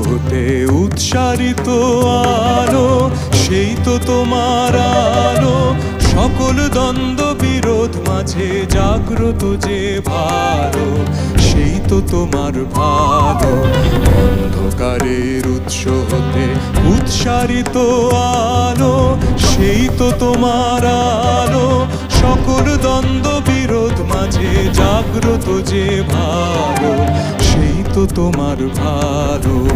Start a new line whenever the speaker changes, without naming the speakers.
হতে উৎসারিত আলো, সেই তো তোমার আলো। সকল দ্বন্দ্ব বিরোধ মাঝে জাগ্রত যে ভালো, সেই তো তোমার ভালো। অন্ধকারের উৎস হতে উৎসারিত আলো, সেই তো তোমার আলো। সকল দ্বন্দ্ব বিরোধ মাঝে জাগ্রত যে ভালো, সেই তো তোমার ভালো।